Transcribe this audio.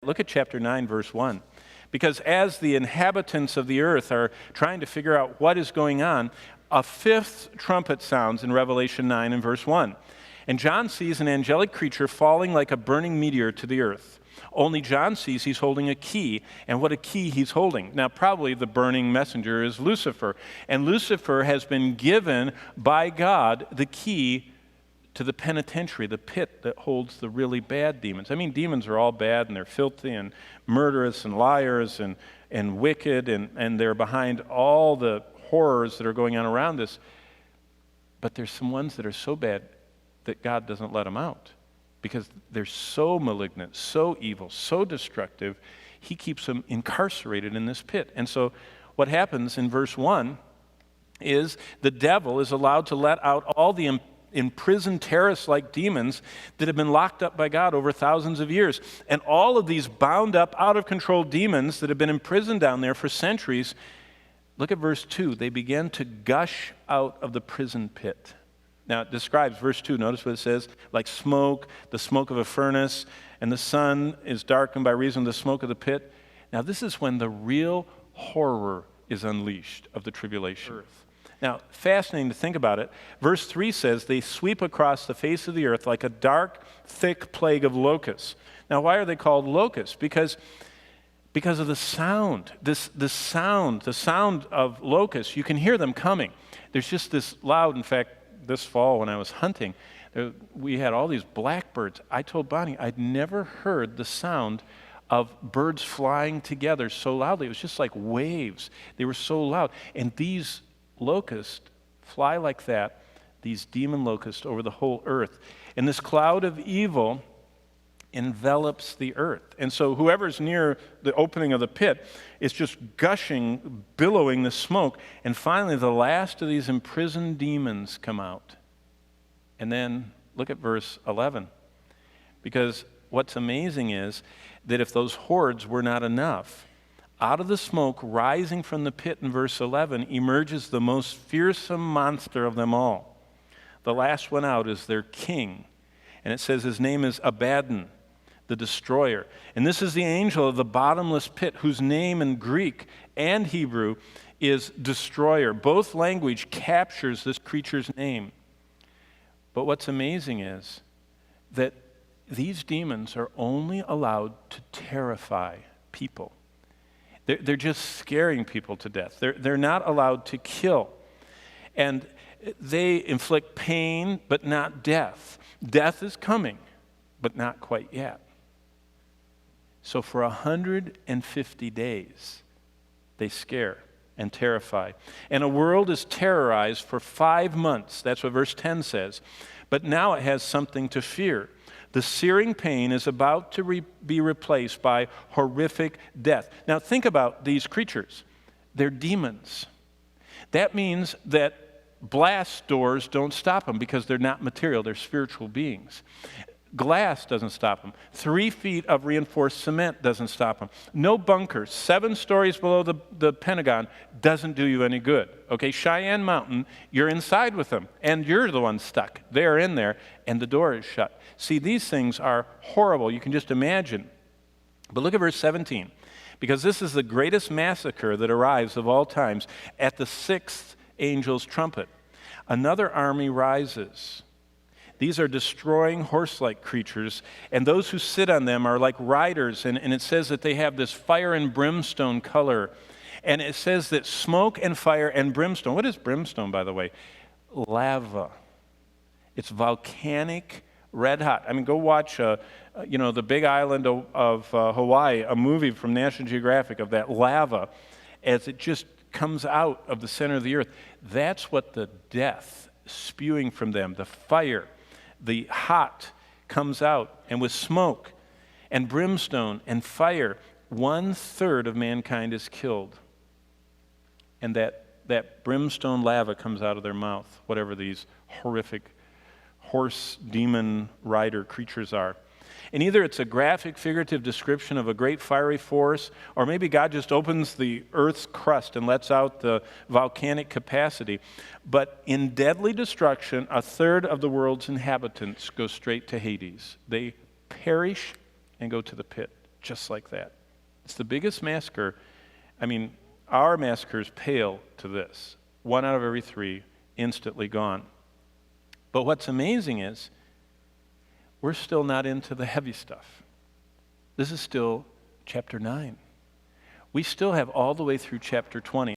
Look at chapter 9, verse 1. Because as the inhabitants of the earth are trying to figure out what is going on, a fifth trumpet sounds in Revelation 9 and verse 1. And John sees an angelic creature falling like a burning meteor to the earth. Only John sees he's holding a key, and what a key he's holding. Now, probably the burning messenger is Lucifer. And Lucifer has been given by God the key to the penitentiary, the pit that holds the really bad demons. I mean, demons are all bad, and they're filthy and murderous and liars and wicked, and they're behind all the horrors that are going on around us. But there's some ones that are so bad that God doesn't let them out because they're so malignant, so evil, so destructive. He keeps them incarcerated in this pit. And so what happens in verse 1 is the devil is allowed to let out all the imprisoned terrorist-like demons that have been locked up by God over thousands of years. And all of these bound up, out-of-control demons that have been imprisoned down there for centuries, look at verse 2. They began to gush out of the prison pit. Now, it describes, verse 2, notice what it says, like smoke, the smoke of a furnace, and the sun is darkened by reason of the smoke of the pit. Now, this is when the real horror is unleashed of the tribulation. Now, fascinating to think about it. Verse 3 says, they sweep across the face of the earth like a dark, thick plague of locusts. Now, why are they called locusts? Because of the sound. The sound of locusts, you can hear them coming. There's just this loud, in fact, this fall when I was hunting, we had all these blackbirds. I told Bonnie I'd never heard the sound of birds flying together so loudly. It was just like waves. They were so loud. And these locusts fly like that, these demon locusts over the whole earth. And this cloud of evil envelops the earth. And so whoever's near the opening of the pit is just gushing, billowing the smoke. And finally, the last of these imprisoned demons come out. And then look at verse 11. Because what's amazing is that if those hordes were not enough, out of the smoke rising from the pit in verse 11 emerges the most fearsome monster of them all. The last one out is their king. And it says his name is Abaddon, the destroyer. And this is the angel of the bottomless pit, whose name in Greek and Hebrew is destroyer. Both language captures this creature's name. But what's amazing is that these demons are only allowed to terrify people. They're just scaring people to death. They're not allowed to kill. And they inflict pain, but not death. Death is coming, but not quite yet. So for 150 days, they scare and terrify. And a world is terrorized for 5 months. That's what verse 10 says. But now it has something to fear. The searing pain is about to be replaced by horrific death. Now think about these creatures. They're demons. That means that blast doors don't stop them because they're not material, they're spiritual beings. Glass doesn't stop them. 3 feet of reinforced cement doesn't stop them. No bunkers, 7 stories below the Pentagon doesn't do you any good. Okay, Cheyenne Mountain, you're inside with them, and you're the one stuck. They're in there, and the door is shut. See, these things are horrible. You can just imagine. But look at verse 17. Because this is the greatest massacre that arrives of all times at the 6th angel's trumpet. Another army rises. These are destroying horse-like creatures, and those who sit on them are like riders, and it says that they have this fire and brimstone color. And it says that smoke and fire and brimstone. What is brimstone, by the way? Lava. It's volcanic, red hot. I mean, go watch, the Big Island of Hawaii, a movie from National Geographic of that lava as it just comes out of the center of the earth. That's what the death spewing from them, the fire, the hot comes out, and with smoke and brimstone and fire, 1/3 of mankind is killed. And that brimstone lava comes out of their mouth, whatever these horrific horse demon rider creatures are. And either it's a graphic, figurative description of a great fiery force, or maybe God just opens the earth's crust and lets out the volcanic capacity. But in deadly destruction, 1/3 of the world's inhabitants go straight to Hades. They perish and go to the pit. just like that. It's the biggest massacre. I mean, our massacres pale to this. 1 out of every 3 instantly gone. But what's amazing is we're still not into the heavy stuff. This is still chapter 9. We still have all the way through chapter 20.